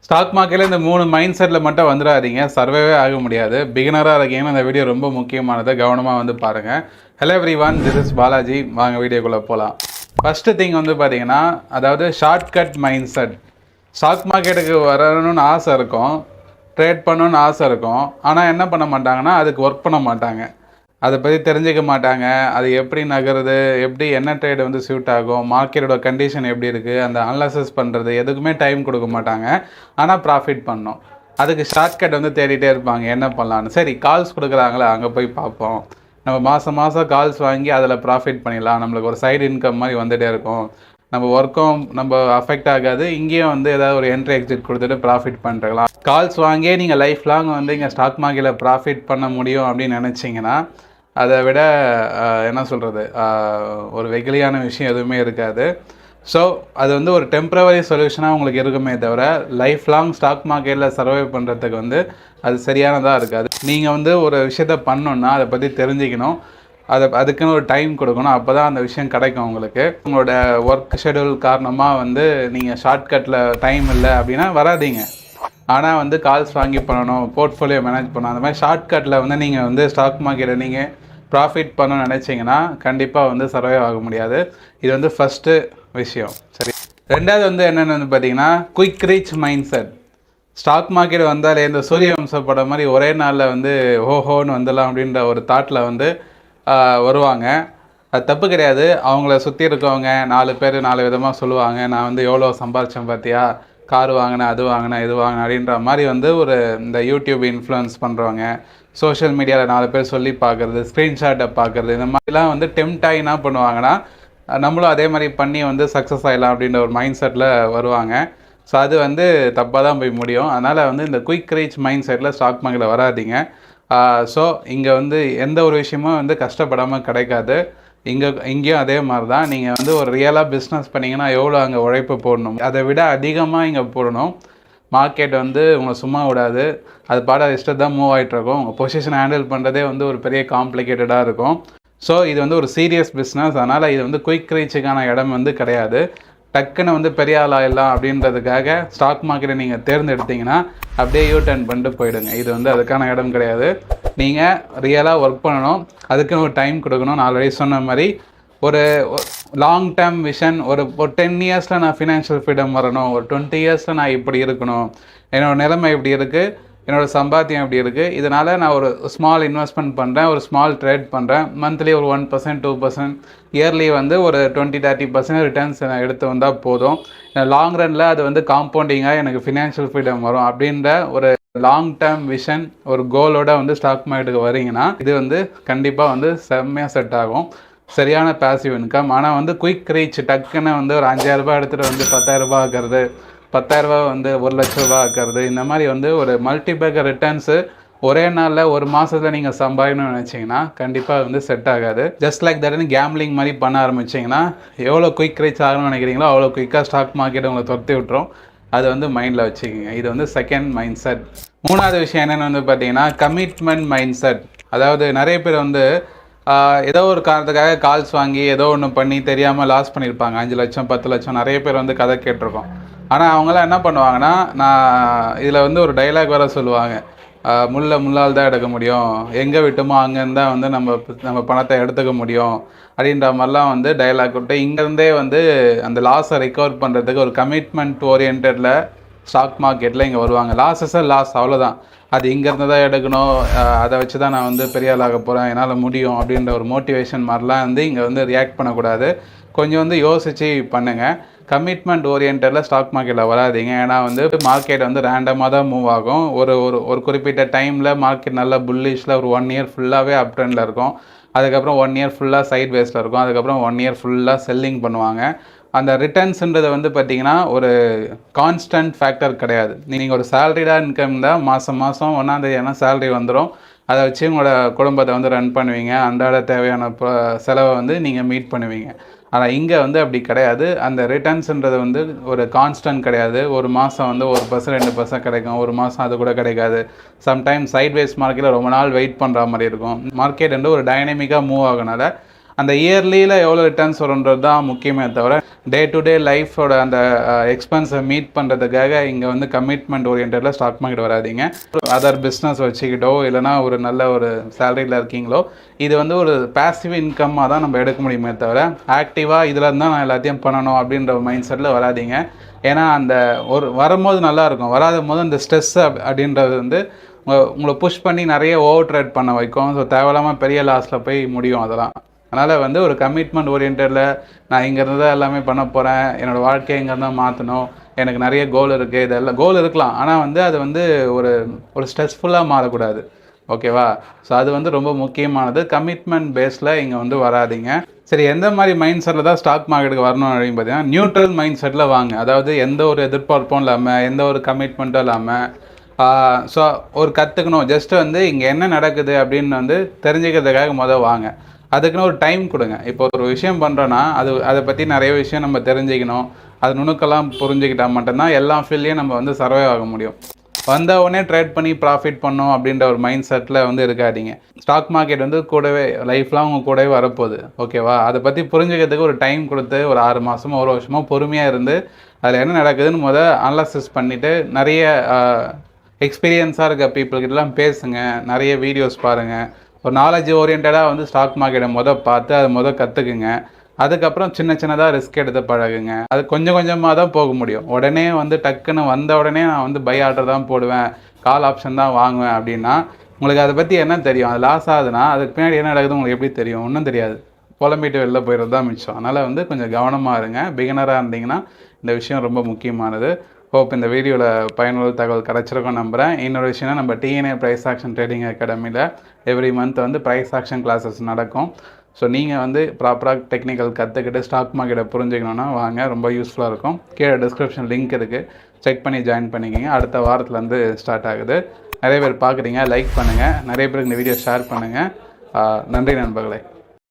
Stock மார்க்கெட்டில் இந்த 3 mind settle மட்டும் வந்துடாதீங்க, சர்வைவே ஆக முடியாது. பிகினராக இருக்கீங்கன்னா இந்த வீடியோ ரொம்ப முக்கியமானது, கவனமாக வந்து பாருங்கள். Hello everyone, this is Balaji. வாங்க வீடியோக்குள்ளே போகலாம். ஃபஸ்ட்டு திங் வந்து பார்த்தீங்கன்னா, அதாவது ஷார்ட்கட் மைண்ட் செட். ஸ்டாக் மார்க்கெட்டுக்கு வரணும்னு ஆசை இருக்கும், ட்ரேட் பண்ணணும்னு ஆசை இருக்கும், ஆனால் என்ன பண்ண மாட்டாங்கன்னா அதுக்கு ஒர்க் பண்ண மாட்டாங்க, அதை பற்றி தெரிஞ்சிக்க மாட்டாங்க. அது எப்படி நகருது, எப்படி என்ன ட்ரேடு வந்து சூட் ஆகும், மார்க்கெட்டோட கண்டிஷன் எப்படி இருக்குது, அந்த அனலைசிஸ் பண்ணுறது எதுக்குமே டைம் கொடுக்க மாட்டாங்க. ஆனால் ப்ராஃபிட் பண்ணணும், அதுக்கு ஷார்ட்கட் வந்து தேடிட்டே இருப்பாங்க என்ன பண்ணலான்னு. சரி, கால்ஸ் கொடுக்குறாங்களே அங்கே போய் பார்ப்போம், நம்ம மாதம் கால்ஸ் வாங்கி அதில் ப்ராஃபிட் பண்ணிடலாம், நம்மளுக்கு ஒரு சைடு இன்கம் மாதிரி வந்துகிட்டே இருக்கும், நம்ம ஒர்க்கும் நம்ம அஃபெக்ட் ஆகாது, இங்கேயும் வந்து ஏதாவது ஒரு என்ட்ரி எக்ஸிட் கொடுத்துட்டு ப்ராஃபிட் பண்ணுறலாம். கால்ஸ் வாங்கியே நீங்கள் லைஃப் லாங் வந்து இங்கே ஸ்டாக் மார்க்கெட்டில் ப்ராஃபிட் பண்ண முடியும் அப்படின்னு நினச்சிங்கன்னா அதை விட என்ன சொல்கிறது, ஒரு வெகுளியான விஷயம் எதுவுமே இருக்காது. ஸோ அது வந்து ஒரு டெம்ப்ரவரி சொல்யூஷனாக உங்களுக்கு இருக்குமே தவிர லைஃப் லாங் ஸ்டாக் மார்க்கெட்டில் சர்வை பண்ணுறதுக்கு வந்து அது சரியானதாக இருக்காது. நீங்கள் வந்து ஒரு விஷயத்த பண்ணணுன்னா அதை பற்றி தெரிஞ்சுக்கணும், அதுக்குன்னு ஒரு டைம் கொடுக்கணும், அப்போ தான் அந்த விஷயம் கிடைக்கும் உங்களுக்கு. உங்களோட ஒர்க் ஷெடியூல் காரணமாக வந்து நீங்கள் ஷார்ட்கட்டில் டைம் இல்லை அப்படின்னா வராதிங்க. ஆனால் வந்து கால்ஸ் வாங்கி பண்ணணும், போர்ட்ஃபோலியோ மேனேஜ் பண்ணணும், அந்த மாதிரி ஷார்ட்கட்டில் வந்து நீங்கள் வந்து ஸ்டாக் மார்க்கெட்டை நீங்கள் ப்ராஃபிட் பண்ணணும்னு நினச்சிங்கன்னா கண்டிப்பாக வந்து சர்வே ஆக முடியாது. இது வந்து ஃபஸ்ட்டு விஷயம். சரி, ரெண்டாவது வந்து என்னென்னு வந்து பார்த்தீங்கன்னா quick reach mindset. Stock market வந்தாலே இந்த சூரிய வம்சம் படம் மாதிரி ஒரே நாளில் வந்து ஹோஹோன்னு வந்துடலாம் அப்படின்ற ஒரு தாட்டில் வந்து வருவாங்க. அது தப்பு கிடையாது. அவங்கள சுற்றி இருக்கவங்க 4 பேர் 4 விதமாக சொல்லுவாங்க, நான் வந்து எவ்வளோ சம்பாரித்தேன் பார்த்தியா, கார் வாங்கினேன், அது வாங்கினேன், இது வாங்கினேன் அப்படின்ற மாதிரி வந்து ஒரு இந்த யூடியூப் இன்ஃப்ளூயன்ஸ் பண்ணுறவங்க, சோஷியல் மீடியாவில் 4 பேர் சொல்லி பார்க்குறது, ஸ்க்ரீன்ஷாட்டை பார்க்குறது, இந்த மாதிரிலாம் வந்து டெம்ட் ஆகி என்ன பண்ணுவாங்கன்னா நம்மளும் அதே மாதிரி பண்ணி வந்து சக்ஸஸ் ஆகிடலாம் அப்படின்ற ஒரு மைண்ட் செட்டில் வருவாங்க. ஸோ அது வந்து தப்பாக தான் போய் முடியும். அதனால் வந்து இந்த குயிக் ரீச் மைண்ட் செட்டில் ஸ்டாக் மார்க்கெட்டில் வராதிங்க. ஸோ இங்கே வந்து எந்த ஒரு விஷயமும் வந்து கஷ்டப்படாமல் கிடைக்காது. இங்கேயும் அதே மாதிரி தான். நீங்கள் வந்து ஒரு ரியலாக பிஸ்னஸ் பண்ணிங்கன்னா எவ்வளோ அங்கே உழைப்பு போடணும், அதை விட அதிகமாக இங்கே போடணும். மார்க்கெட் வந்து உங்களை சும்மா விடாது, அது பாட இஷ்டத்தை தான் மூவ் ஆகிட்ருக்கும். உங்கள் பொசிஷன் ஹேண்டில் பண்ணுறதே வந்து ஒரு பெரிய காம்ப்ளிகேட்டடாக இருக்கும். ஸோ இது வந்து ஒரு சீரியஸ் பிஸ்னஸ். அதனால் இது வந்து குயிக் ரீச்சுக்கான இடம் வந்து கிடையாது. டக்குன்னு வந்து பெரிய ஆள் ஆகிடலாம் அப்படின்றதுக்காக ஸ்டாக் மார்க்கெட்டை நீங்கள் தேர்ந்தெடுத்தீங்கன்னா அப்படியே யூ டர்ன் பண்ணிட்டு போயிடுங்க. இது வந்து அதுக்கான இடம் கிடையாது. நீங்கள் ரியலாக ஒர்க் பண்ணணும், அதுக்குன்னு ஒரு டைம் கொடுக்கணும். நான் ஆல்ரெடி சொன்ன மாதிரி ஒரு லாங் டேர்ம் விஷன், ஒரு 10 இயர்ஸில் நான் ஃபினான்ஷியல் ஃப்ரீடம் வரணும், ஒரு 20 இயர்ஸில் நான் இப்படி இருக்கணும், என்னோடய நிலைமை இப்படி இருக்குது, என்னோடய சம்பாத்தியம் எப்படி இருக்குது, இதனால் நான் ஒரு ஸ்மால் இன்வெஸ்ட்மெண்ட் பண்ணுறேன், ஒரு ஸ்மால் ட்ரேட் பண்ணுறேன், மந்த்லி ஒரு 1% 2%, இயர்லி வந்து ஒரு 20-30% ரிட்டர்ன்ஸ் எடுத்து வந்தால் போதும். லாங் ரனில் அது வந்து காம்பவுண்டிங்காக எனக்கு ஃபினான்ஷியல் ஃப்ரீடம் வரும் அப்படின்ற ஒரு லாங் டேர்ம் விஷன், ஒரு கோலோட வந்து ஸ்டாக் மார்க்கெட்டுக்கு வரீங்கன்னா இது வந்து கண்டிப்பாக வந்து செம்மையாக செட் ஆகும். சரியான பேசிவ் இன்கம். ஆனால் வந்து குயிக் ரீச், டக்குன்னு வந்து ஒரு 5000 ரூபாய் எடுத்துகிட்டு வந்து 10,000 ரூபாய் ஆக்கிறது, 10,000 ரூபாய் வந்து 1,00,000 ரூபாய் ஆக்கிறது, இந்த மாதிரி வந்து ஒரு மல்டிபேக்கர் ரிட்டர்ன்ஸு ஒரே நாளில் ஒரு மாதத்தில் நீங்கள் சம்பாதிக்கணும்னு நினச்சிங்கன்னா கண்டிப்பாக வந்து செட் ஆகாது. ஜஸ்ட் லைக் தட்னு கேம்லிங் மாதிரி பண்ண ஆரம்பிச்சிங்கன்னா எவ்வளோ குயிக் ரீச் ஆகணும்னு நினைக்கிறீங்களோ அவ்வளோ குயிக்காக ஸ்டாக் மார்க்கெட் உங்களை துரத்தி விட்டுரும். அது வந்து மைண்டில் வச்சுக்கோங்க. இது வந்து செகண்ட் மைண்ட் செட். மூணாவது விஷயம் என்னென்னு வந்து பார்த்தீங்கன்னா கமிட்மெண்ட் மைண்ட் செட். அதாவது நிறைய பேர் வந்து ஏதோ ஒரு காரணத்துக்காக கால்ஸ் வாங்கி ஏதோ ஒன்று பண்ணி தெரியாமல் லாஸ் பண்ணியிருப்பாங்க. 5 லட்சம் 10 லட்சம் நிறைய பேர் வந்து கதை கேட்டிருக்கோம். ஆனால் அவங்களாம் என்ன பண்ணுவாங்கன்னா, நான் இதில் வந்து ஒரு டைலாக் வேறு சொல்லுவாங்க, முள்ளால் தான் எடுக்க முடியும், எங்கே விட்டுமோ அங்கேருந்து தான் வந்து நம்ம பணத்தை எடுத்துக்க முடியும் அப்படின்ற மாதிரிலாம் வந்து டைலாக் விட்டு இங்கேருந்தே வந்து அந்த லாஸை ரிகவர் பண்ணுறதுக்கு ஒரு கமிட்மெண்ட் ஓரியன்டில் ஸ்டாக் மார்க்கெட்டில் இங்கே வருவாங்க. லாஸ் அவ்வளோதான், அது இங்கேருந்து தான் எடுக்கணும், அதை வச்சு தான் நான் வந்து பெரிய ஆளாக போகிறேன், என்னால் முடியும் அப்படின்ற ஒரு மோட்டிவேஷன் மாதிரிலாம் வந்து இங்கே வந்து ரியாக்ட் பண்ணக்கூடாது. கொஞ்சம் வந்து யோசித்து பண்ணுங்கள். கமிட்மெண்ட் ஓரியன்டில் ஸ்டாக் மார்க்கெட்டில் வராதிங்க. ஏன்னா வந்து மார்க்கெட் வந்து ரேண்டமாக தான் மூவ் ஆகும். ஒரு குறிப்பிட்ட டைமில் மார்க்கெட் நல்லா புல்லிஷில் ஒரு 1 இயர் ஃபுல்லாகவே அப் ட்ரெண்டில் இருக்கும், அதுக்கப்புறம் 1 இயர் ஃபுல்லாக சைட் வேஸில் இருக்கும், அதுக்கப்புறம் 1 இயர் ஃபுல்லாக செல்லிங் பண்ணுவாங்க. அந்த ரிட்டர்ன்ஸுன்றது வந்து பார்த்திங்கன்னா ஒரு கான்ஸ்டன்ட் ஃபேக்டர் கிடையாது. நீங்கள் ஒரு சேலரிடாக இன்கம் தான் மாதம் 1ஆம் தேதி சேலரி வந்துடும், அதை வச்சு உங்களோட குடும்பத்தை வந்து ரன் பண்ணுவீங்க, அன்றாட தேவையான செலவை வந்து நீங்கள் மீட் பண்ணுவீங்க. ஆனால் இங்கே வந்து அப்படி கிடையாது. அந்த ரிட்டர்ன்ஸுன்றது வந்து ஒரு கான்ஸ்டன்ட் கிடையாது. ஒரு மாதம் வந்து 1% 2% கிடைக்கும், ஒரு மாதம் அது கூட கிடைக்காது. சம்டைம்ஸ் சைட்வேஸ் மார்க்கெட்டில் ரொம்ப நாள் வெயிட் பண்ணுற மாதிரி இருக்கும். மார்க்கெட் வந்து ஒரு டைனமிக்காக மூவ் ஆகுனால அந்த இயர்லியில் எவ்வளோ ரிட்டர்ன்ஸ் வரும்ன்றது தான் முக்கியமே தவிர டே டு டே லைஃபோட அந்த எக்ஸ்பென்ஸை மீட் பண்ணுறதுக்காக இங்கே வந்து கமிட்மெண்ட் ஓரியன்டில் ஸ்டாக் மார்க்கெட் வராதிங்க. அதர் பிஸ்னஸ் வச்சுக்கிட்டோ இல்லைனா ஒரு நல்ல ஒரு சேலரியில் இருக்கீங்களோ இது வந்து ஒரு பேசிவ் இன்கம்மாக தான் நம்ம எடுக்க முடியுமே தவிர ஆக்டிவாக இதில் இருந்தால் நான் எல்லாத்தையும் பண்ணணும் அப்படின்ற மைண்ட் செட்டில் வராதிங்க. ஏன்னா அந்த ஒரு வரும்போது நல்லாயிருக்கும், வராத போது அந்த ஸ்ட்ரெஸ் அப்படின்றது வந்து உங்களை புஷ் பண்ணி நிறைய ஓவர் ட்ரேட் பண்ண வைக்கும். ஸோ தேவையில்லாமல் பெரிய லாஸில் போய் முடியும் அதெல்லாம். அதனால் வந்து ஒரு கமிட்மெண்ட் ஓரியன்டில் நான் இங்கேருந்து தான் எல்லாமே பண்ண போகிறேன், என்னோடய வாழ்க்கையை இங்கேருந்து தான் மாற்றணும், எனக்கு நிறைய கோல் இருக்குது, இதெல்லாம் கோல் இருக்கலாம், ஆனால் வந்து அது வந்து ஒரு ஸ்ட்ரெஸ்ஃபுல்லாக மாறக்கூடாது. ஓகேவா? ஸோ அது வந்து ரொம்ப முக்கியமானது. கமிட்மெண்ட் பேஸில் இங்கே வந்து வராதிங்க. சரி, எந்த மாதிரி மைண்ட் செட்டில் தான் ஸ்டாக் மார்க்கெட்டுக்கு வரணும் அப்படின்னு பார்த்தீங்கன்னா நியூட்ரல் மைண்ட் செட்டில் வாங்க. அதாவது எந்த ஒரு எதிர்பார்ப்பும் இல்லாமல் எந்த ஒரு கமிட்மெண்ட்டும் இல்லாமல் ஸோ ஒரு கற்றுக்கணும், ஜஸ்ட்டு வந்து இங்கே என்ன நடக்குது அப்படின்னு வந்து தெரிஞ்சுக்கிறதுக்காக வாங்க. அதுக்குன்னு ஒரு டைம் கொடுங்க. இப்போ ஒரு விஷயம் பண்ணுறோன்னா அதை பற்றி நிறைய விஷயம் நம்ம தெரிஞ்சுக்கணும், அது நுணுக்கெல்லாம் புரிஞ்சுக்கிட்டால் மட்டும்தான் எல்லா ஃபீல்ட்லேயும் நம்ம வந்து சர்வைவ் ஆக முடியும். வந்தவொடனே ட்ரேட் பண்ணி ப்ராஃபிட் பண்ணோம் அப்படின்ற ஒரு மைண்ட் செட்டில் வந்து இருக்காதீங்க. ஸ்டாக் மார்க்கெட் வந்து கூடவே லைஃப்லாம் உங்கள் கூடவே வரப்போகுது. ஓகேவா? அதை பற்றி புரிஞ்சுக்கிறதுக்கு ஒரு டைம் கொடுத்து ஒரு 6 மாதமோ 1 வருஷமோ பொறுமையாக இருந்து அதில் என்ன நடக்குதுன்னு அனலைசிஸ் பண்ணிவிட்டு நிறைய எக்ஸ்பீரியன்ஸாக இருக்க பீப்புள்கிட்டலாம் பேசுங்க, நிறைய வீடியோஸ் பாருங்கள். ஒரு நாலேஜ் ஓரியன்டாக வந்து ஸ்டாக் மார்க்கெட்டை பார்த்து அதை கற்றுக்குங்க. அதுக்கப்புறம் சின்ன சின்னதாக ரிஸ்க் எடுத்து பழகுங்க. அது கொஞ்சம் கொஞ்சமாக தான் போக முடியும். உடனே வந்து டக்குன்னு வந்த உடனே நான் வந்து பை ஆர்டர் தான் போடுவேன், கால் ஆப்ஷன் தான் வாங்குவேன் அப்படின்னா உங்களுக்கு அதை பற்றி என்ன தெரியும்? அது லாஸ் ஆகுதுன்னா அதுக்கு பின்னாடி என்ன நடக்குது உங்களுக்கு எப்படி தெரியும்? ஒன்றும் தெரியாது. புலம்பிட்டு வெளில போயிடுறது தான் மிச்சம். அதனால் வந்து கொஞ்சம் கவனமாக இருங்க. பிகினராக இருந்தீங்கன்னா இந்த விஷயம் ரொம்ப முக்கியமானது. ஹோப் இந்த வீடியோவில் பயனுள்ள தகவல் கிடச்சிருக்கோம் நம்புகிறேன். இன்னொரு விஷயம்னா நம்ம டிஎன்ஏ ப்ரைஸ் ஆக்ஷன் ட்ரேடிங் அகாடமியில் எவ்ரி மந்த் வந்து ப்ரைஸ் ஆக்ஷன் கிளாஸஸ் நடக்கும். ஸோ நீங்கள் வந்து ப்ராப்பராக டெக்னிக்கல் கற்றுக்கிட்டு ஸ்டாக் மார்க்கெட்டை புரிஞ்சுக்கணுன்னா வாங்க, ரொம்ப யூஸ்ஃபுல்லாக இருக்கும். கீழே டிஸ்கிரிப்ஷன் லிங்க் இருக்குது, செக் பண்ணி ஜாயின் பண்ணிக்கிங்க. அடுத்த வாரத்துலேருந்து ஸ்டார்ட் ஆகுது. நிறைய பேர் பார்க்குறீங்க, லைக் பண்ணுங்கள், நிறைய பேருக்கு இந்த வீடியோ ஷேர் பண்ணுங்கள். நன்றி நண்பர்களே.